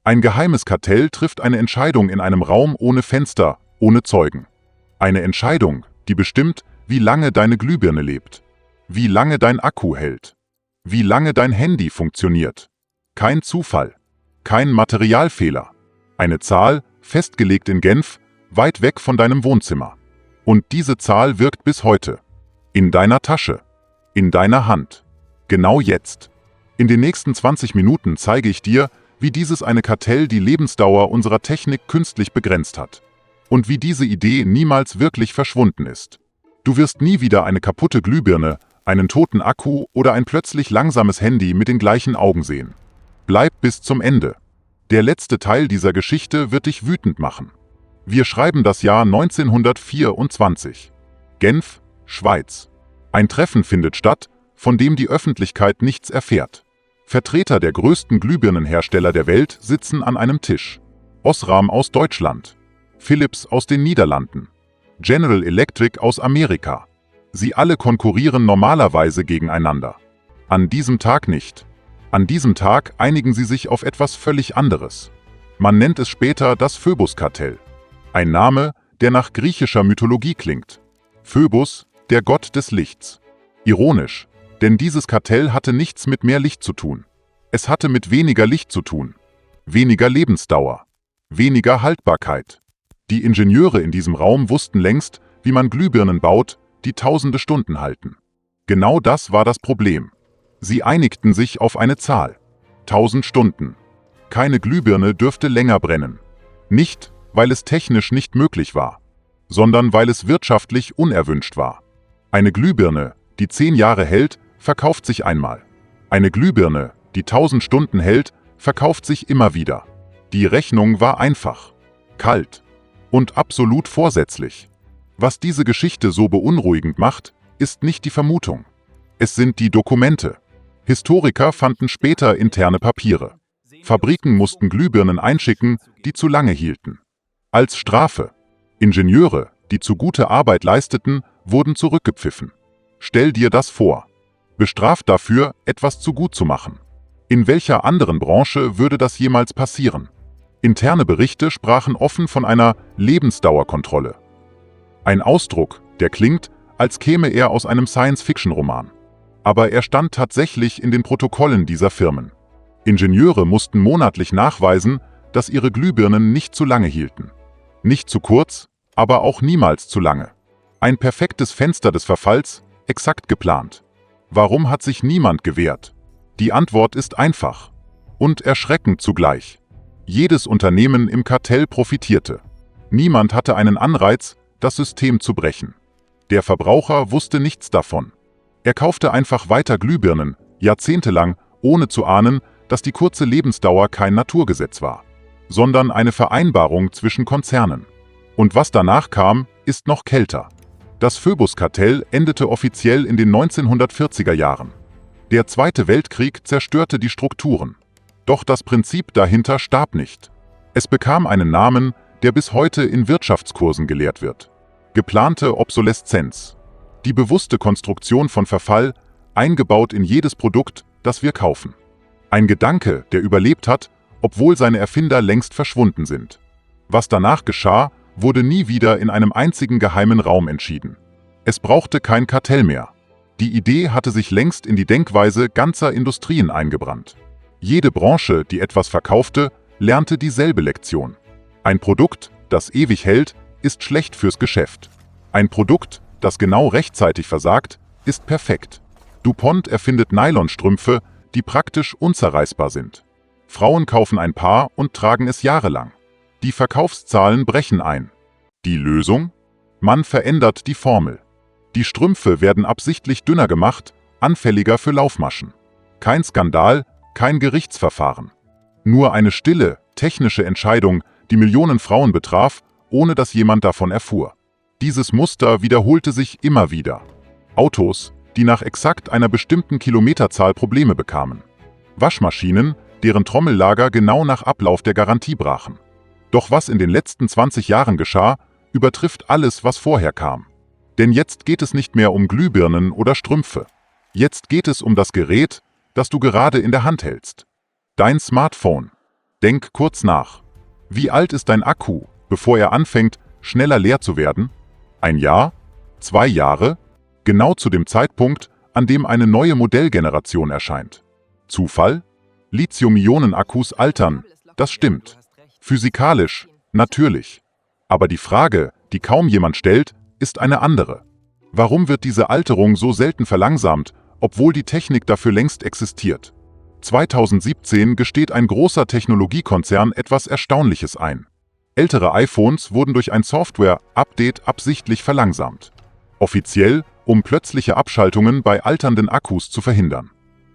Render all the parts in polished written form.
Ein geheimes Kartell trifft eine Entscheidung in einem Raum ohne Fenster, ohne Zeugen. Eine Entscheidung, die bestimmt, wie lange deine Glühbirne lebt, wie lange dein Akku hält, wie lange dein Handy funktioniert. Kein Zufall, kein Materialfehler. Eine Zahl, festgelegt in Genf, weit weg von deinem Wohnzimmer. Und diese Zahl wirkt bis heute. In deiner Tasche, in deiner Hand. Genau jetzt. In den nächsten 20 Minuten zeige ich dir, wie dieses eine Kartell die Lebensdauer unserer Technik künstlich begrenzt hat. Und wie diese Idee niemals wirklich verschwunden ist. Du wirst nie wieder eine kaputte Glühbirne, einen toten Akku oder ein plötzlich langsames Handy mit den gleichen Augen sehen. Bleib bis zum Ende. Der letzte Teil dieser Geschichte wird dich wütend machen. Wir schreiben das Jahr 1924. Genf, Schweiz. Ein Treffen findet statt, von dem die Öffentlichkeit nichts erfährt. Vertreter der größten Glühbirnenhersteller der Welt sitzen an einem Tisch. Osram aus Deutschland, Philips aus den Niederlanden, General Electric aus Amerika. Sie alle konkurrieren normalerweise gegeneinander. An diesem Tag nicht. An diesem Tag einigen sie sich auf etwas völlig anderes. Man nennt es später das Phöbus-Kartell. Ein Name, der nach griechischer Mythologie klingt. Phöbus, der Gott des Lichts. Ironisch, denn dieses Kartell hatte nichts mit mehr Licht zu tun. Es hatte mit weniger Licht zu tun. Weniger Lebensdauer. Weniger Haltbarkeit. Die Ingenieure in diesem Raum wussten längst, wie man Glühbirnen baut, die tausende Stunden halten. Genau das war das Problem. Sie einigten sich auf eine Zahl. 1000 Stunden. Keine Glühbirne dürfte länger brennen. Nicht, weil es technisch nicht möglich war, sondern weil es wirtschaftlich unerwünscht war. Eine Glühbirne, die 10 Jahre hält, verkauft sich einmal. Eine Glühbirne, die 1000 Stunden hält, verkauft sich immer wieder. Die Rechnung war einfach, kalt und absolut vorsätzlich. Was diese Geschichte so beunruhigend macht, ist nicht die Vermutung. Es sind die Dokumente. Historiker fanden später interne Papiere. Fabriken mussten Glühbirnen einschicken, die zu lange hielten. Als Strafe. Ingenieure, die zu gute Arbeit leisteten, wurden zurückgepfiffen. Stell dir das vor. Bestraft dafür, etwas zu gut zu machen. In welcher anderen Branche würde das jemals passieren? Interne Berichte sprachen offen von einer Lebensdauerkontrolle. Ein Ausdruck, der klingt, als käme er aus einem Science-Fiction-Roman. Aber er stand tatsächlich in den Protokollen dieser Firmen. Ingenieure mussten monatlich nachweisen, dass ihre Glühbirnen nicht zu lange hielten. Nicht zu kurz, aber auch niemals zu lange. Ein perfektes Fenster des Verfalls, exakt geplant. Warum hat sich niemand gewehrt? Die Antwort ist einfach und erschreckend zugleich. Jedes Unternehmen im Kartell profitierte. Niemand hatte einen Anreiz, das System zu brechen. Der Verbraucher wusste nichts davon. Er kaufte einfach weiter Glühbirnen, jahrzehntelang, ohne zu ahnen, dass die kurze Lebensdauer kein Naturgesetz war, sondern eine Vereinbarung zwischen Konzernen. Und was danach kam, ist noch kälter. Das Phöbus-Kartell endete offiziell in den 1940er Jahren. Der Zweite Weltkrieg zerstörte die Strukturen. Doch das Prinzip dahinter starb nicht. Es bekam einen Namen, der bis heute in Wirtschaftskursen gelehrt wird. Geplante Obsoleszenz. Die bewusste Konstruktion von Verfall, eingebaut in jedes Produkt, das wir kaufen. Ein Gedanke, der überlebt hat, obwohl seine Erfinder längst verschwunden sind. Was danach geschah, wurde nie wieder in einem einzigen geheimen Raum entschieden. Es brauchte kein Kartell mehr. Die Idee hatte sich längst in die Denkweise ganzer Industrien eingebrannt. Jede Branche, die etwas verkaufte, lernte dieselbe Lektion. Ein Produkt, das ewig hält, ist schlecht fürs Geschäft. Ein Produkt, das genau rechtzeitig versagt, ist perfekt. DuPont erfindet Nylonstrümpfe, die praktisch unzerreißbar sind. Frauen kaufen ein Paar und tragen es jahrelang. Die Verkaufszahlen brechen ein. Die Lösung? Man verändert die Formel. Die Strümpfe werden absichtlich dünner gemacht, anfälliger für Laufmaschen. Kein Skandal, kein Gerichtsverfahren. Nur eine stille, technische Entscheidung, die Millionen Frauen betraf, ohne dass jemand davon erfuhr. Dieses Muster wiederholte sich immer wieder. Autos, die nach exakt einer bestimmten Kilometerzahl Probleme bekamen. Waschmaschinen, deren Trommellager genau nach Ablauf der Garantie brachen. Doch was in den letzten 20 Jahren geschah, übertrifft alles, was vorher kam. Denn jetzt geht es nicht mehr um Glühbirnen oder Strümpfe. Jetzt geht es um das Gerät, das du gerade in der Hand hältst. Dein Smartphone. Denk kurz nach. Wie alt ist dein Akku, bevor er anfängt, schneller leer zu werden? 1 Jahr? 2 Jahre? Genau zu dem Zeitpunkt, an dem eine neue Modellgeneration erscheint. Zufall? Lithium-Ionen-Akkus altern, das stimmt. Physikalisch, natürlich. Aber die Frage, die kaum jemand stellt, ist eine andere. Warum wird diese Alterung so selten verlangsamt, obwohl die Technik dafür längst existiert? 2017 gesteht ein großer Technologiekonzern etwas Erstaunliches ein. Ältere iPhones wurden durch ein Software-Update absichtlich verlangsamt. Offiziell, um plötzliche Abschaltungen bei alternden Akkus zu verhindern.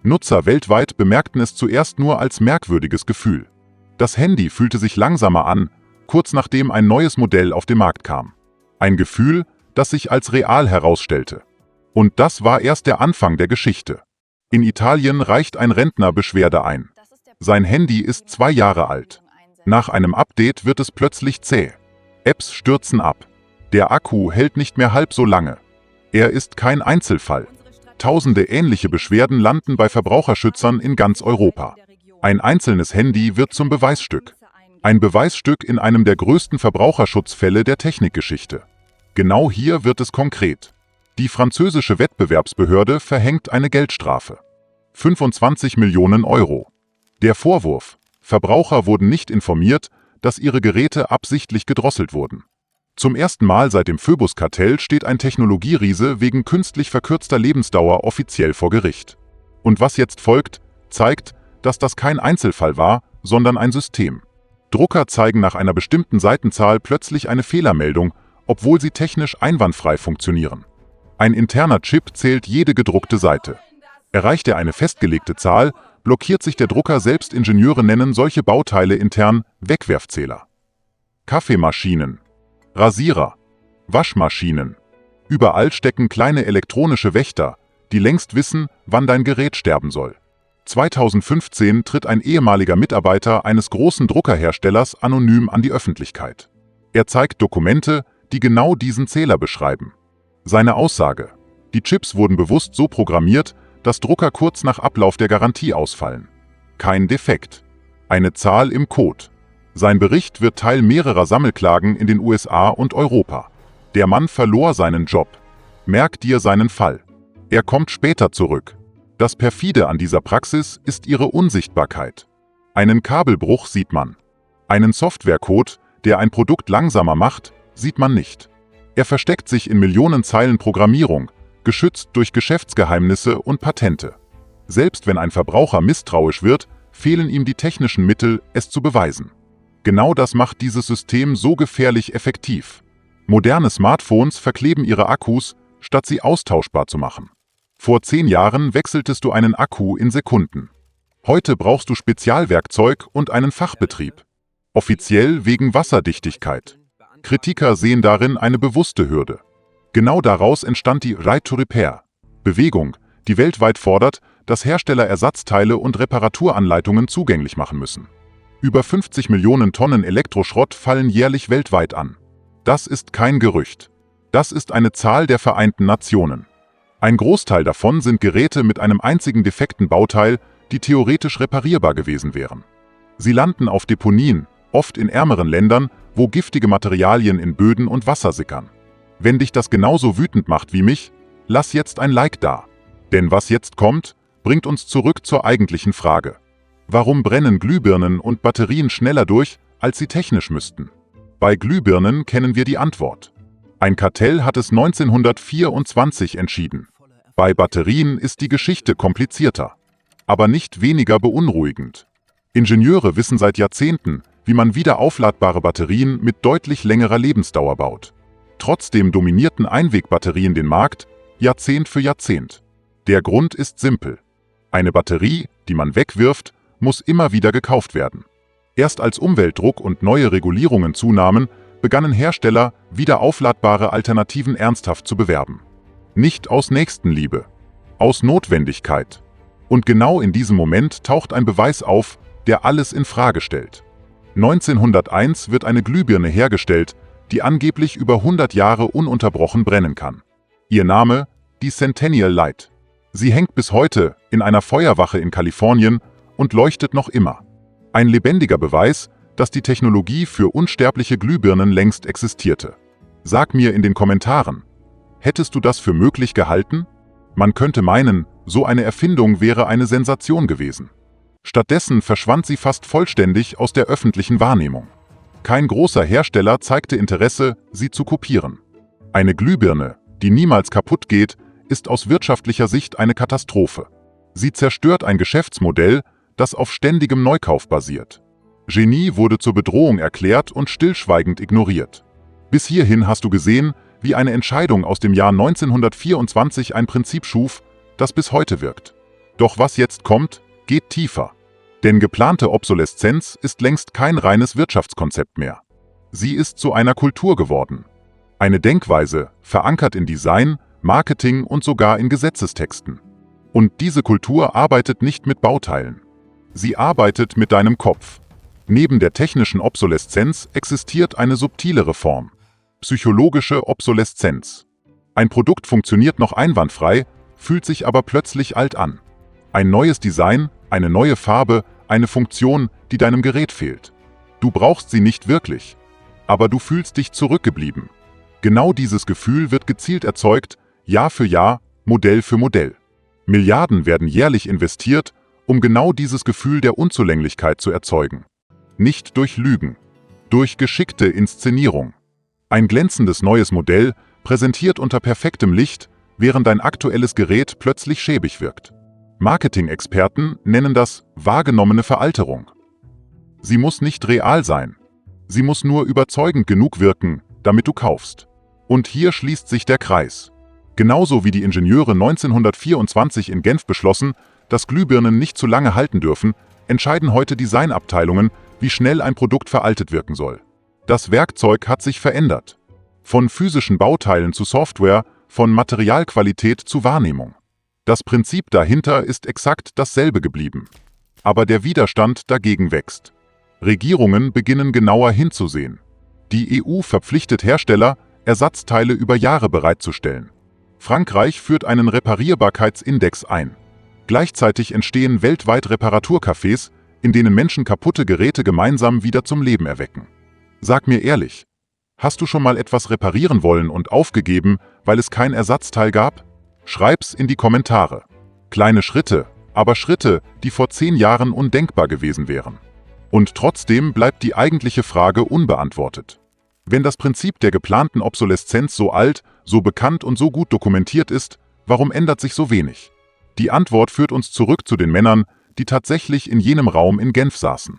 Nutzer weltweit bemerkten es zuerst nur als merkwürdiges Gefühl. Das Handy fühlte sich langsamer an, kurz nachdem ein neues Modell auf den Markt kam. Ein Gefühl, das sich als real herausstellte. Und das war erst der Anfang der Geschichte. In Italien reicht ein Rentner Beschwerde ein. Sein Handy ist 2 Jahre alt. Nach einem Update wird es plötzlich zäh. Apps stürzen ab. Der Akku hält nicht mehr halb so lange. Er ist kein Einzelfall. Tausende ähnliche Beschwerden landen bei Verbraucherschützern in ganz Europa. Ein einzelnes Handy wird zum Beweisstück. Ein Beweisstück in einem der größten Verbraucherschutzfälle der Technikgeschichte. Genau hier wird es konkret. Die französische Wettbewerbsbehörde verhängt eine Geldstrafe. 25 Millionen Euro. Der Vorwurf: Verbraucher wurden nicht informiert, dass ihre Geräte absichtlich gedrosselt wurden. Zum ersten Mal seit dem Phoebus-Kartell steht ein Technologieriese wegen künstlich verkürzter Lebensdauer offiziell vor Gericht. Und was jetzt folgt, zeigt, dass das kein Einzelfall war, sondern ein System. Drucker zeigen nach einer bestimmten Seitenzahl plötzlich eine Fehlermeldung, obwohl sie technisch einwandfrei funktionieren. Ein interner Chip zählt jede gedruckte Seite. Erreicht er eine festgelegte Zahl, blockiert sich der Drucker selbst. Ingenieure nennen solche Bauteile intern Wegwerfzähler. Kaffeemaschinen, Rasierer, Waschmaschinen. Überall stecken kleine elektronische Wächter, die längst wissen, wann dein Gerät sterben soll. 2015 tritt ein ehemaliger Mitarbeiter eines großen Druckerherstellers anonym an die Öffentlichkeit. Er zeigt Dokumente, die genau diesen Zähler beschreiben. Seine Aussage: Die Chips wurden bewusst so programmiert, dass Drucker kurz nach Ablauf der Garantie ausfallen. Kein Defekt. Eine Zahl im Code. Sein Bericht wird Teil mehrerer Sammelklagen in den USA und Europa. Der Mann verlor seinen Job. Merk dir seinen Fall. Er kommt später zurück. Das perfide an dieser Praxis ist ihre Unsichtbarkeit. Einen Kabelbruch sieht man. Einen Softwarecode, der ein Produkt langsamer macht, sieht man nicht. Er versteckt sich in Millionen Zeilen Programmierung, geschützt durch Geschäftsgeheimnisse und Patente. Selbst wenn ein Verbraucher misstrauisch wird, fehlen ihm die technischen Mittel, es zu beweisen. Genau das macht dieses System so gefährlich effektiv. Moderne Smartphones verkleben ihre Akkus, statt sie austauschbar zu machen. Vor 10 Jahren wechseltest du einen Akku in Sekunden. Heute brauchst du Spezialwerkzeug und einen Fachbetrieb. Offiziell wegen Wasserdichtigkeit. Kritiker sehen darin eine bewusste Hürde. Genau daraus entstand die Right to Repair Bewegung, die weltweit fordert, dass Hersteller Ersatzteile und Reparaturanleitungen zugänglich machen müssen. Über 50 Millionen Tonnen Elektroschrott fallen jährlich weltweit an. Das ist kein Gerücht. Das ist eine Zahl der Vereinten Nationen. Ein Großteil davon sind Geräte mit einem einzigen defekten Bauteil, die theoretisch reparierbar gewesen wären. Sie landen auf Deponien, oft in ärmeren Ländern, wo giftige Materialien in Böden und Wasser sickern. Wenn dich das genauso wütend macht wie mich, lass jetzt ein Like da. Denn was jetzt kommt, bringt uns zurück zur eigentlichen Frage. Warum brennen Glühbirnen und Batterien schneller durch, als sie technisch müssten? Bei Glühbirnen kennen wir die Antwort. Ein Kartell hat es 1924 entschieden. Bei Batterien ist die Geschichte komplizierter, aber nicht weniger beunruhigend. Ingenieure wissen seit Jahrzehnten, wie man wieder aufladbare Batterien mit deutlich längerer Lebensdauer baut. Trotzdem dominierten Einwegbatterien den Markt, Jahrzehnt für Jahrzehnt. Der Grund ist simpel. Eine Batterie, die man wegwirft, muss immer wieder gekauft werden. Erst als Umweltdruck und neue Regulierungen zunahmen, begannen Hersteller, wieder aufladbare Alternativen ernsthaft zu bewerben. Nicht aus Nächstenliebe, aus Notwendigkeit. Und genau in diesem Moment taucht ein Beweis auf, der alles in Frage stellt. 1901 wird eine Glühbirne hergestellt, die angeblich über 100 Jahre ununterbrochen brennen kann. Ihr Name: die Centennial Light. Sie hängt bis heute in einer Feuerwache in Kalifornien und leuchtet noch immer. Ein lebendiger Beweis, dass die Technologie für unsterbliche Glühbirnen längst existierte. Sag mir in den Kommentaren, hättest du das für möglich gehalten? Man könnte meinen, so eine Erfindung wäre eine Sensation gewesen. Stattdessen verschwand sie fast vollständig aus der öffentlichen Wahrnehmung. Kein großer Hersteller zeigte Interesse, sie zu kopieren. Eine Glühbirne, die niemals kaputt geht, ist aus wirtschaftlicher Sicht eine Katastrophe. Sie zerstört ein Geschäftsmodell, das auf ständigem Neukauf basiert. Genie wurde zur Bedrohung erklärt und stillschweigend ignoriert. Bis hierhin hast du gesehen, wie eine Entscheidung aus dem Jahr 1924 ein Prinzip schuf, das bis heute wirkt. Doch was jetzt kommt, geht tiefer. Denn geplante Obsoleszenz ist längst kein reines Wirtschaftskonzept mehr. Sie ist zu einer Kultur geworden. Eine Denkweise, verankert in Design, Marketing und sogar in Gesetzestexten. Und diese Kultur arbeitet nicht mit Bauteilen. Sie arbeitet mit deinem Kopf. Neben der technischen Obsoleszenz existiert eine subtilere Form. Psychologische Obsoleszenz. Ein Produkt funktioniert noch einwandfrei, fühlt sich aber plötzlich alt an. Ein neues Design, eine neue Farbe, eine Funktion, die deinem Gerät fehlt. Du brauchst sie nicht wirklich, aber du fühlst dich zurückgeblieben. Genau dieses Gefühl wird gezielt erzeugt, Jahr für Jahr, Modell für Modell. Milliarden werden jährlich investiert, um genau dieses Gefühl der Unzulänglichkeit zu erzeugen. Nicht durch Lügen, durch geschickte Inszenierung. Ein glänzendes neues Modell, präsentiert unter perfektem Licht, während dein aktuelles Gerät plötzlich schäbig wirkt. Marketing-Experten nennen das wahrgenommene Veralterung. Sie muss nicht real sein. Sie muss nur überzeugend genug wirken, damit du kaufst. Und hier schließt sich der Kreis. Genauso wie die Ingenieure 1924 in Genf beschlossen, dass Glühbirnen nicht zu lange halten dürfen, entscheiden heute Designabteilungen, wie schnell ein Produkt veraltet wirken soll. Das Werkzeug hat sich verändert. Von physischen Bauteilen zu Software, von Materialqualität zu Wahrnehmung. Das Prinzip dahinter ist exakt dasselbe geblieben. Aber der Widerstand dagegen wächst. Regierungen beginnen genauer hinzusehen. Die EU verpflichtet Hersteller, Ersatzteile über Jahre bereitzustellen. Frankreich führt einen Reparierbarkeitsindex ein. Gleichzeitig entstehen weltweit Reparaturcafés, in denen Menschen kaputte Geräte gemeinsam wieder zum Leben erwecken. Sag mir ehrlich, hast du schon mal etwas reparieren wollen und aufgegeben, weil es kein Ersatzteil gab? Schreib's in die Kommentare. Kleine Schritte, aber Schritte, die vor 10 Jahren undenkbar gewesen wären. Und trotzdem bleibt die eigentliche Frage unbeantwortet. Wenn das Prinzip der geplanten Obsoleszenz so alt, so bekannt und so gut dokumentiert ist, warum ändert sich so wenig? Die Antwort führt uns zurück zu den Männern, die tatsächlich in jenem Raum in Genf saßen.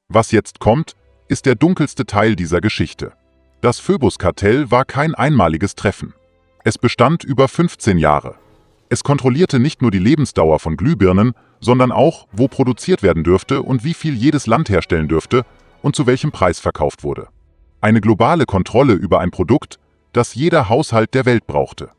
Was jetzt kommt, ist der dunkelste Teil dieser Geschichte. Das Phoebus-Kartell war kein einmaliges Treffen. Es bestand über 15 Jahre. Es kontrollierte nicht nur die Lebensdauer von Glühbirnen, sondern auch, wo produziert werden dürfte und wie viel jedes Land herstellen dürfte und zu welchem Preis verkauft wurde. Eine globale Kontrolle über ein Produkt, das jeder Haushalt der Welt brauchte.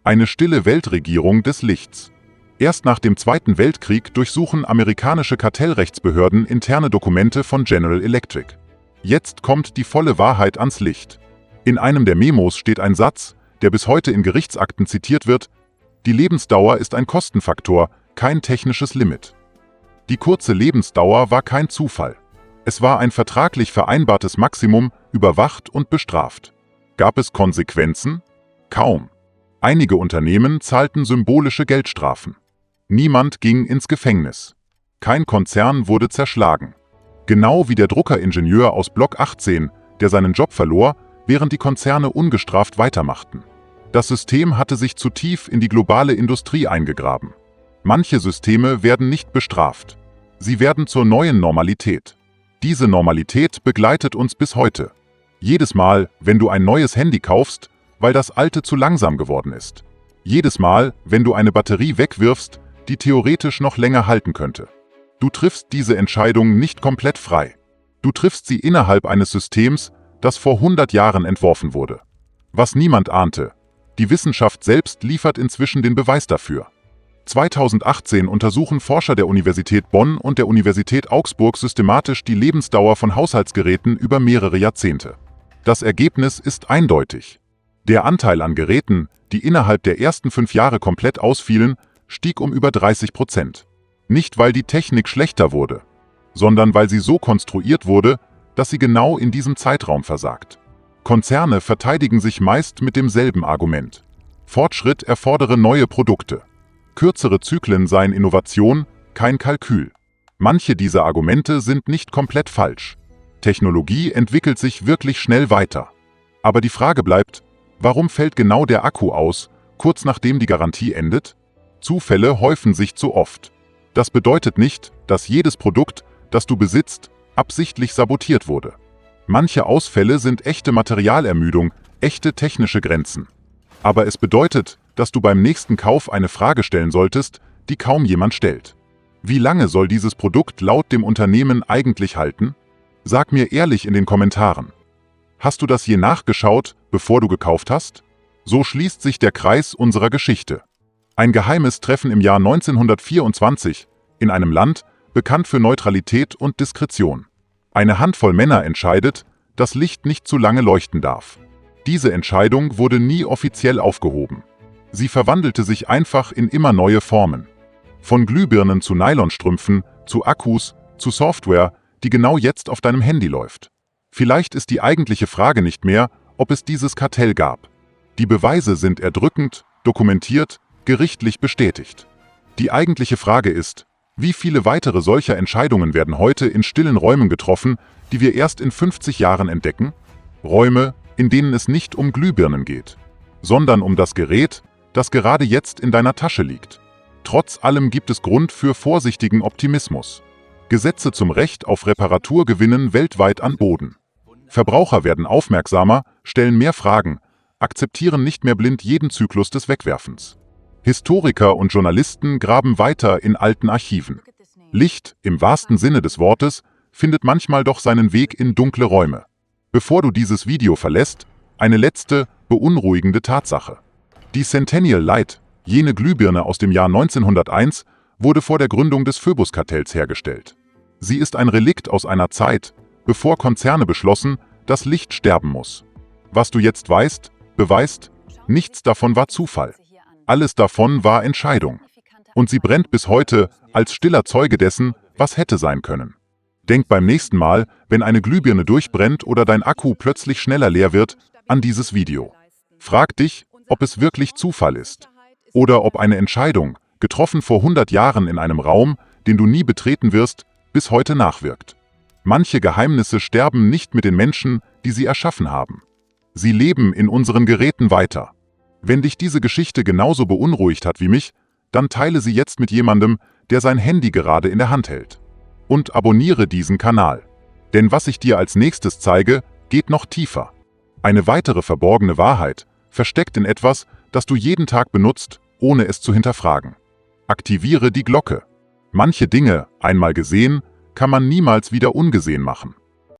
Eine stille Weltregierung des Lichts. Erst nach dem Zweiten Weltkrieg durchsuchen amerikanische Kartellrechtsbehörden interne Dokumente von General Electric. Jetzt kommt die volle Wahrheit ans Licht. In einem der Memos steht ein Satz, der bis heute in Gerichtsakten zitiert wird: Die Lebensdauer ist ein Kostenfaktor, kein technisches Limit. Die kurze Lebensdauer war kein Zufall. Es war ein vertraglich vereinbartes Maximum, überwacht und bestraft. Gab es Konsequenzen? Kaum. Einige Unternehmen zahlten symbolische Geldstrafen. Niemand ging ins Gefängnis. Kein Konzern wurde zerschlagen. Genau wie der Druckeringenieur aus Block 18, der seinen Job verlor, während die Konzerne ungestraft weitermachten. Das System hatte sich zu tief in die globale Industrie eingegraben. Manche Systeme werden nicht bestraft. Sie werden zur neuen Normalität. Diese Normalität begleitet uns bis heute. Jedes Mal, wenn du ein neues Handy kaufst, weil das alte zu langsam geworden ist. Jedes Mal, wenn du eine Batterie wegwirfst, die theoretisch noch länger halten könnte. Du triffst diese Entscheidung nicht komplett frei. Du triffst sie innerhalb eines Systems, das vor 100 Jahren entworfen wurde. Was niemand ahnte: Die Wissenschaft selbst liefert inzwischen den Beweis dafür. 2018 untersuchen Forscher der Universität Bonn und der Universität Augsburg systematisch die Lebensdauer von Haushaltsgeräten über mehrere Jahrzehnte. Das Ergebnis ist eindeutig. Der Anteil an Geräten, die innerhalb der ersten 5 Jahre komplett ausfielen, stieg um über 30%. Nicht weil die Technik schlechter wurde, sondern weil sie so konstruiert wurde, dass sie genau in diesem Zeitraum versagt. Konzerne verteidigen sich meist mit demselben Argument. Fortschritt erfordere neue Produkte. Kürzere Zyklen seien Innovation, kein Kalkül. Manche dieser Argumente sind nicht komplett falsch. Technologie entwickelt sich wirklich schnell weiter. Aber die Frage bleibt, warum fällt genau der Akku aus, kurz nachdem die Garantie endet? Zufälle häufen sich zu oft. Das bedeutet nicht, dass jedes Produkt, das du besitzt, absichtlich sabotiert wurde. Manche Ausfälle sind echte Materialermüdung, echte technische Grenzen. Aber es bedeutet, dass du beim nächsten Kauf eine Frage stellen solltest, die kaum jemand stellt. Wie lange soll dieses Produkt laut dem Unternehmen eigentlich halten? Sag mir ehrlich in den Kommentaren. Hast du das je nachgeschaut, bevor du gekauft hast? So schließt sich der Kreis unserer Geschichte. Ein geheimes Treffen im Jahr 1924, in einem Land, bekannt für Neutralität und Diskretion. Eine Handvoll Männer entscheidet, dass Licht nicht zu lange leuchten darf. Diese Entscheidung wurde nie offiziell aufgehoben. Sie verwandelte sich einfach in immer neue Formen. Von Glühbirnen zu Nylonstrümpfen, zu Akkus, zu Software, die genau jetzt auf deinem Handy läuft. Vielleicht ist die eigentliche Frage nicht mehr, ob es dieses Kartell gab. Die Beweise sind erdrückend, dokumentiert, gerichtlich bestätigt. Die eigentliche Frage ist, wie viele weitere solcher Entscheidungen werden heute in stillen Räumen getroffen, die wir erst in 50 Jahren entdecken? Räume, in denen es nicht um Glühbirnen geht, sondern um das Gerät, das gerade jetzt in deiner Tasche liegt. Trotz allem gibt es Grund für vorsichtigen Optimismus. Gesetze zum Recht auf Reparatur gewinnen weltweit an Boden. Verbraucher werden aufmerksamer, stellen mehr Fragen, akzeptieren nicht mehr blind jeden Zyklus des Wegwerfens. Historiker und Journalisten graben weiter in alten Archiven. Licht, im wahrsten Sinne des Wortes, findet manchmal doch seinen Weg in dunkle Räume. Bevor du dieses Video verlässt, eine letzte, beunruhigende Tatsache. Die Centennial Light, jene Glühbirne aus dem Jahr 1901, wurde vor der Gründung des Phoebus-Kartells hergestellt. Sie ist ein Relikt aus einer Zeit, bevor Konzerne beschlossen, dass Licht sterben muss. Was du jetzt weißt, beweist, nichts davon war Zufall. Alles davon war Entscheidung. Und sie brennt bis heute als stiller Zeuge dessen, was hätte sein können. Denk beim nächsten Mal, wenn eine Glühbirne durchbrennt oder dein Akku plötzlich schneller leer wird, an dieses Video. Frag dich, ob es wirklich Zufall ist. Oder ob eine Entscheidung, getroffen vor 100 Jahren in einem Raum, den du nie betreten wirst, bis heute nachwirkt. Manche Geheimnisse sterben nicht mit den Menschen, die sie erschaffen haben. Sie leben in unseren Geräten weiter. Wenn dich diese Geschichte genauso beunruhigt hat wie mich, dann teile sie jetzt mit jemandem, der sein Handy gerade in der Hand hält. Und abonniere diesen Kanal. Denn was ich dir als nächstes zeige, geht noch tiefer. Eine weitere verborgene Wahrheit, versteckt in etwas, das du jeden Tag benutzt, ohne es zu hinterfragen. Aktiviere die Glocke. Manche Dinge, einmal gesehen, kann man niemals wieder ungesehen machen.